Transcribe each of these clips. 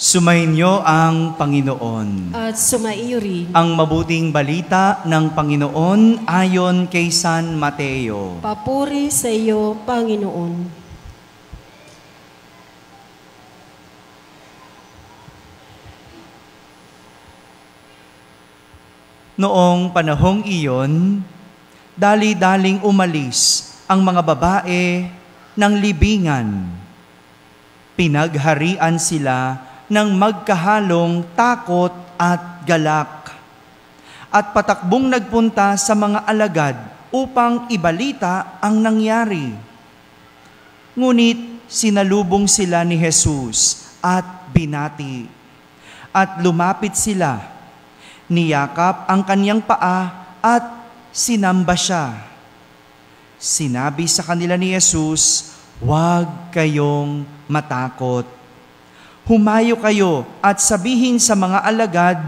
Sumainyo ang Panginoon. At sumaiyo rin. Ang mabuting balita ng Panginoon ayon kay San Mateo. Papuri sa iyo, Panginoon. Noong panahong iyon, dali-daling umalis ang mga babae ng libingan. Pinagharian sila ng magkahalong takot at galak. At patakbong nagpunta sa mga alagad upang ibalita ang nangyari. Ngunit sinalubong sila ni Jesus at binati. At lumapit sila, niyakap ang kanyang paa at sinamba siya. Sinabi sa kanila ni Jesus, "Huwag kayong matakot. Humayo kayo at sabihin sa mga alagad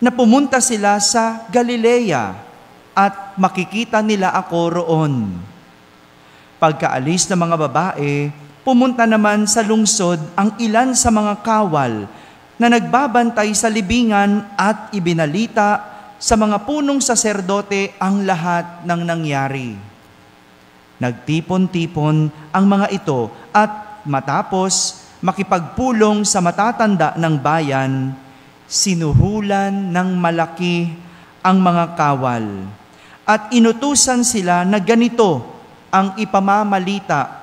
na pumunta sila sa Galilea at makikita nila ako roon." Pagkaalis ng mga babae, pumunta naman sa lungsod ang ilan sa mga kawal na nagbabantay sa libingan at ibinalita sa mga punong saserdote ang lahat ng nangyari. Nagtipon-tipon ang mga ito at matapos makipagpulong sa matatanda ng bayan, sinuhulan ng malaki ang mga kawal at inutusan sila na ganito ang ipamamalita.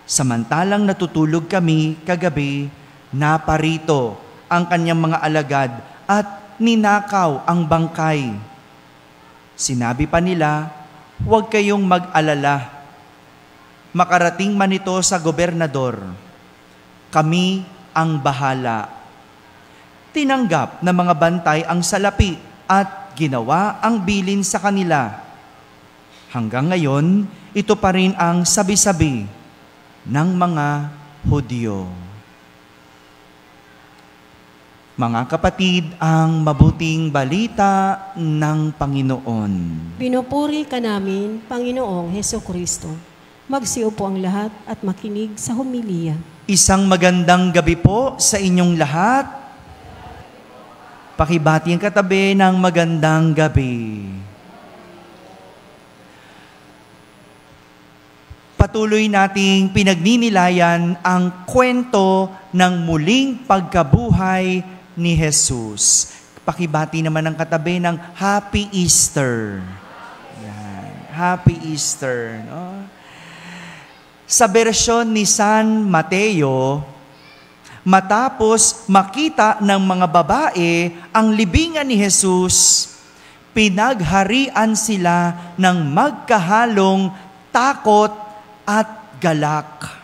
"Samantalang natutulog kami kagabi, naparito ang kanyang mga alagad at ninakaw ang bangkay. Sinabi pa nila, 'Huwag kayong mag-alala. Makarating man ito sa gobernador. Kami ang bahala." Tinanggap ng mga bantay ang salapi at ginawa ang bilin sa kanila. Hanggang ngayon, ito pa rin ang sabi-sabi ng mga Hudyo. Mga kapatid, ang mabuting balita ng Panginoon. Pinupuri ka namin, Panginoong Hesukristo. Magsiupo ang lahat at makinig sa homilya. Isang magandang gabi po sa inyong lahat. Pakibati ang katabi ng magandang gabi. Patuloy nating pinagninilayan ang kwento ng muling pagkabuhay ni Jesus. Pakibati naman ang katabi ng Happy Easter. Yan. Happy Easter. No? Sa bersyon ni San Mateo, matapos makita ng mga babae ang libingan ni Jesus, pinagharian sila ng magkahalong takot at galak.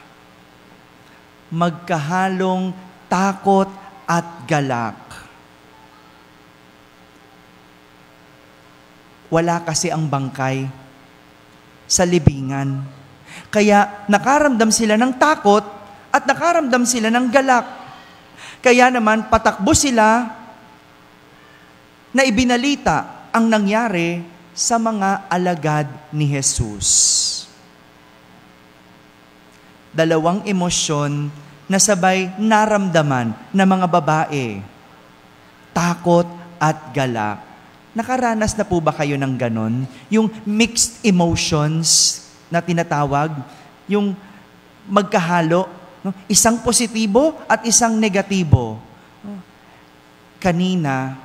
Magkahalong takot at galak. Wala kasi ang bangkay sa libingan. Kaya nakaramdam sila ng takot at nakaramdam sila ng galak. Kaya naman patakbo sila na ibinalita ang nangyari sa mga alagad ni Jesus. Dalawang emosyon na sabay naramdaman ng mga babae. Takot at galak. Nakaranas na po ba kayo ng ganon? Yung mixed emotions na tinatawag, yung magkahalo, no? Isang positibo at isang negatibo. Kanina,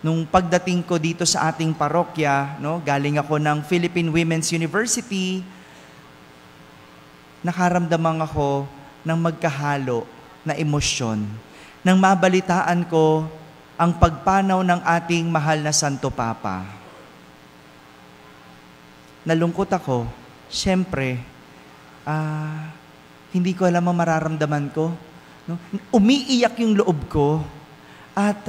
nung pagdating ko dito sa ating parokya, no, galing ako ng Philippine Women's University, nakaramdaman ako ng magkahalo na emosyon. Nang mabalitaan ko ang pagpanaw ng ating mahal na Santo Papa. Nalungkot ako. Siyempre, hindi ko alam ang mararamdaman ko. No? Umiiyak yung loob ko at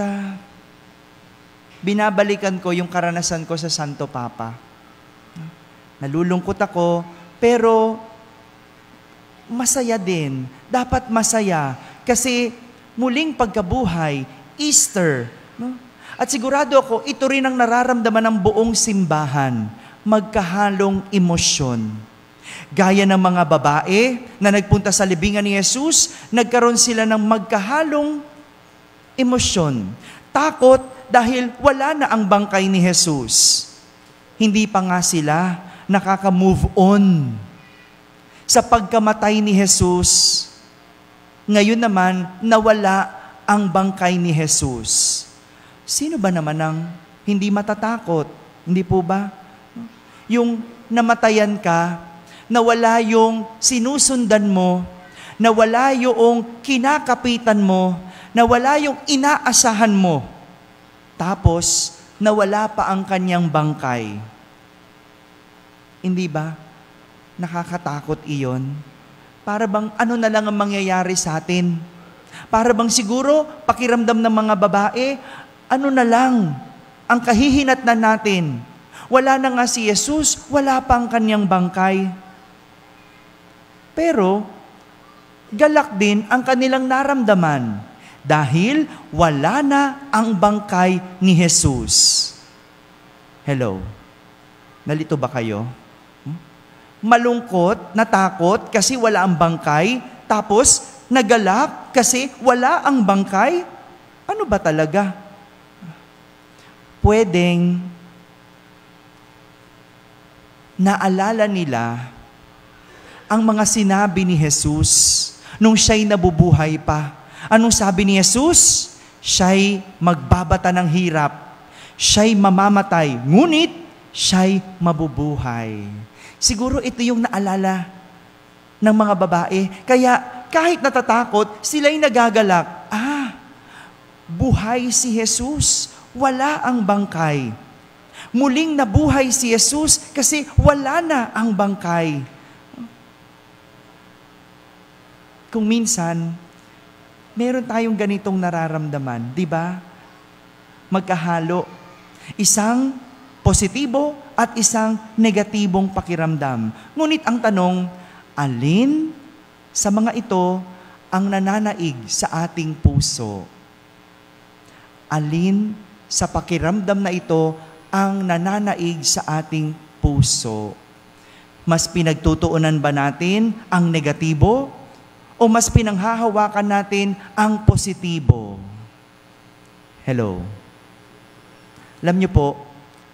binabalikan ko yung karanasan ko sa Santo Papa. Nalulungkot ako, pero masaya din. Dapat masaya kasi muling pagkabuhay, Easter. No? At sigurado ako, ito rin ang nararamdaman ng buong simbahan. Magkahalong emosyon. Gaya ng mga babae na nagpunta sa libingan ni Jesus, nagkaroon sila ng magkahalong emosyon. Takot dahil wala na ang bangkay ni Jesus. Hindi pa nga sila nakaka-move on sa pagkamatay ni Jesus. Ngayon naman, nawala ang bangkay ni Jesus. Sino ba naman ang hindi matatakot? Hindi po ba? Yung namatayan ka, nawala yung sinusundan mo, nawala yung kinakapitan mo, nawala yung inaasahan mo, tapos nawala pa ang kanyang bangkay. Hindi ba? Nakakatakot iyon. Para bang ano na lang ang mangyayari sa atin? Para bang siguro pakiramdam ng mga babae, ano na lang ang kahihinatnan natin? Wala na nga si Jesus, wala pa ang kanyang bangkay. Pero, galak din ang kanilang naramdaman dahil wala na ang bangkay ni Jesus. Hello? Nalito ba kayo? Malungkot, natakot kasi wala ang bangkay, tapos nagalak kasi wala ang bangkay? Ano ba talaga? Pwedeng naalala nila ang mga sinabi ni Jesus nung siya'y nabubuhay pa. Anong sabi ni Jesus? Siya'y magbabata ng hirap. Siya'y mamamatay. Ngunit, siya'y mabubuhay. Siguro ito yung naalala ng mga babae. Kaya kahit natatakot, sila'y nagagalak. Buhay si Jesus. Wala ang bangkay. Muling nabuhay si Jesus kasi wala na ang bangkay. Kung minsan, meron tayong ganitong nararamdaman, di ba? Magkahalo. Isang positibo at isang negatibong pakiramdam. Ngunit ang tanong, alin sa mga ito ang nananaig sa ating puso? Alin sa pakiramdam na ito ang nananaig sa ating puso? Mas pinagtutuunan ba natin ang negatibo? O mas pinanghahawakan natin ang positibo? Hello. Alam niyo po,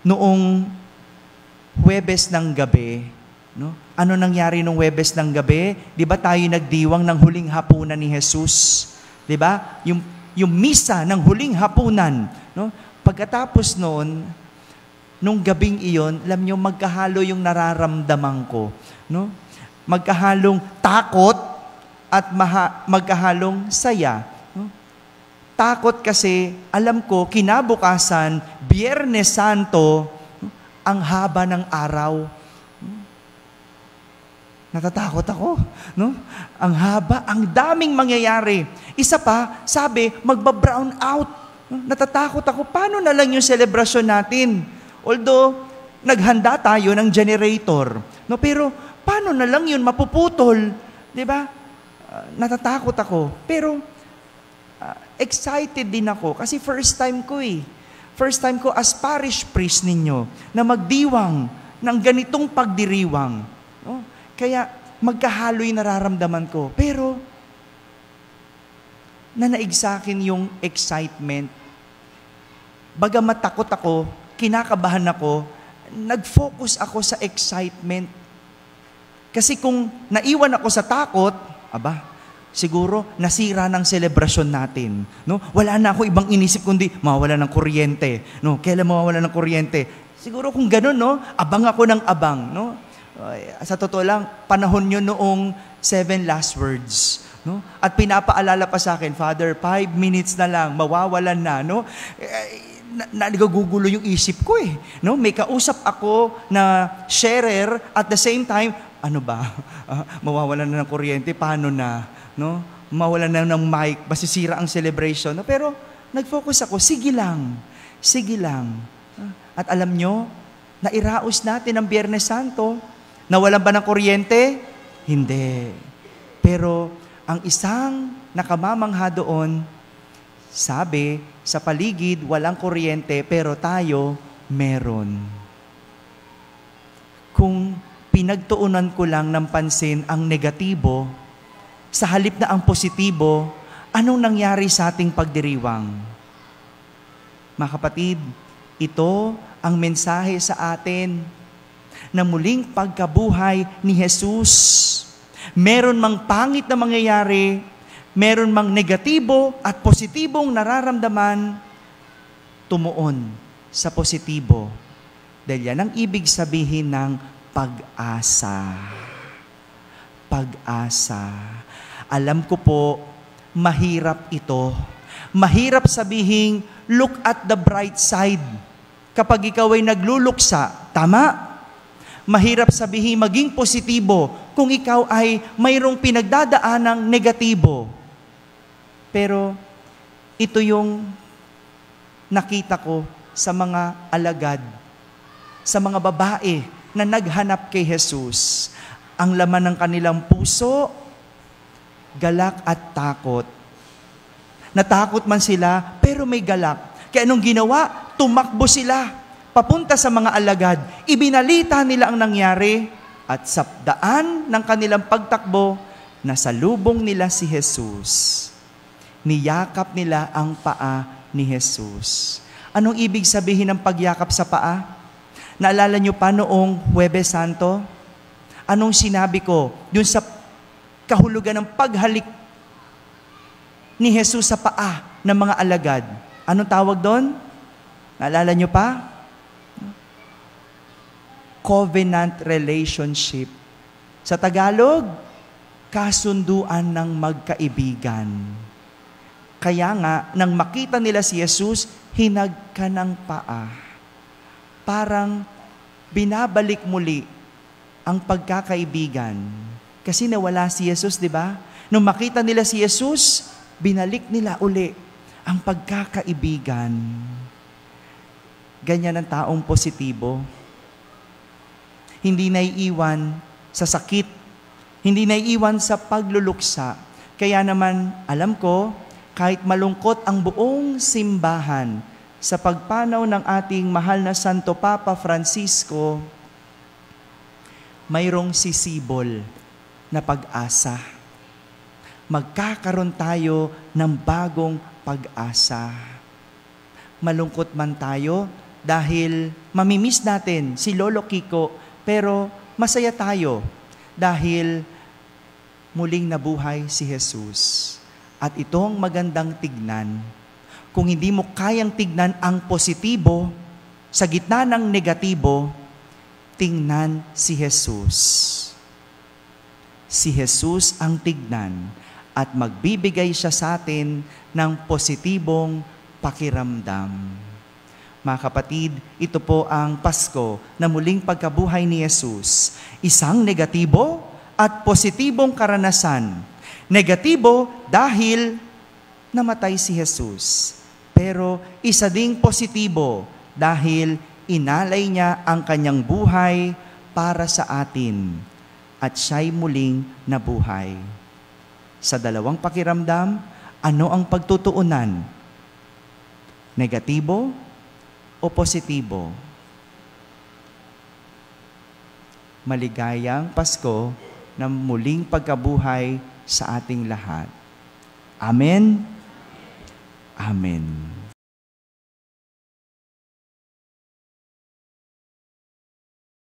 noong Huwebes ng gabi, no? Ano nangyari nung Huwebes ng gabi? Di ba tayo nagdiwang ng huling hapunan ni Jesus? Di ba? Yung misa ng huling hapunan. No? Pagkatapos noon, nung gabing iyon, alam niyo, magkahalo yung nararamdaman ko. No? Magkahalong takot, at magkahalong saya. Takot kasi, alam ko, kinabukasan, Biyernes Santo, ang haba ng araw. Natatakot ako. No? Ang haba, ang daming mangyayari. Isa pa, sabi, magba-brown out. Natatakot ako. Paano na lang yung selebrasyon natin? Although, naghanda tayo ng generator. No? Pero, paano na lang yun mapuputol? Di ba? Natatakot ako. Pero, excited din ako. Kasi first time ko eh. First time ko as parish priest ninyo na magdiwang ng ganitong pagdiriwang. No? Kaya, magkahalo yung nararamdaman ko. Pero, nanaig sa akin yung excitement. Bagamat takot ako, kinakabahan ako, nag-focus ako sa excitement. Kasi kung naiwan ako sa takot, siguro nasira ng selebrasyon natin. No? Wala na ako ibang inisip kundi mawawala ng kuryente. No? Kailan mawawala ng kuryente? Siguro kung gano'n, no? Abang ako ng abang. No? Sa totoo lang, panahon nyo noong 7 last words. No? At pinapaalala pa sa akin, Father, 5 minutes na lang, mawawalan na. No? Nagagugulo yung isip ko eh. No? May kausap ako na sharer at the same time, mawawalan na ng kuryente, paano na? No? Mawalan na ng mic, masisira ang celebration. No? Pero nag-focus ako, sige lang. At alam nyo, nairaos natin ang Biyernes Santo. Nawalan ba ng kuryente? Hindi. Pero ang isang nakamamangha doon, sabi, sa paligid, walang kuryente, pero tayo, meron. Kung pinagtuunan ko lang ng pansin ang negatibo, sa halip na ang positibo, anong nangyari sa ating pagdiriwang? Mga kapatid, ito ang mensahe sa atin na muling pagkabuhay ni Jesus. Meron mang pangit na mangyayari, meron mang negatibo at positibong nararamdaman, tumuon sa positibo. Dahil yan ang ibig sabihin ng pag-asa. Pag-asa. Alam ko po, mahirap ito. Mahirap sabihin, look at the bright side. Kapag ikaw ay nagluluksa, tama? Mahirap sabihin maging positibo kung ikaw ay mayroong pinagdadaanang negatibo. Pero ito yung nakita ko sa mga alagad, sa mga babae na naghanap kay Jesus. Ang laman ng kanilang puso, galak at takot. Natakot man sila, pero may galak. Kaya anong ginawa? Tumakbo sila papunta sa mga alagad. Ibinalita nila ang nangyari at sa daan ng kanilang pagtakbo, nasalubong nila si Jesus. Niyakap nila ang paa ni Jesus. Anong ibig sabihin ng pagyakap sa paa? Naalala niyo pa noong Huwebes Santo? Anong sinabi ko? Dun sa kahulugan ng paghalik ni Jesus sa paa ng mga alagad. Anong tawag doon? Naalala niyo pa? Covenant relationship. Sa Tagalog, kasunduan ng magkaibigan. Kaya nga, nang makita nila si Jesus, hinagka ng paa. Parang binabalik muli ang pagkakaibigan. Kasi nawala si Jesus, di ba? Nung makita nila si Jesus, binalik nila uli ang pagkakaibigan. Ganyan ang taong positibo. Hindi naiiwan sa sakit, hindi naiiwan sa pagluluksa. Kaya naman, alam ko, kahit malungkot ang buong simbahan sa pagpanaw ng ating mahal na Santo Papa Francisco, mayroong sisibol na pag-asa. Magkakaroon tayo ng bagong pag-asa. Malungkot man tayo dahil mamimiss natin si Lolo Kiko, pero masaya tayo dahil muling nabuhay si Jesus. At ito ang magandang tignan. Kung hindi mo kayang tignan ang positibo, sa gitna ng negatibo, tingnan si Jesus. Si Jesus ang tignan at magbibigay siya sa atin ng positibong pakiramdam. Mga kapatid, ito po ang Pasko na muling pagkabuhay ni Jesus. Isang negatibo at positibong karanasan. Negatibo dahil namatay si Jesus. Pero isa ding positibo dahil inalay niya ang kanyang buhay para sa atin at siya'y muling nabuhay. Sa dalawang pakiramdam, ano ang pagtutuunan? Negatibo o positibo? Maligayang Pasko na muling pagkabuhay sa ating lahat. Amen? Amen.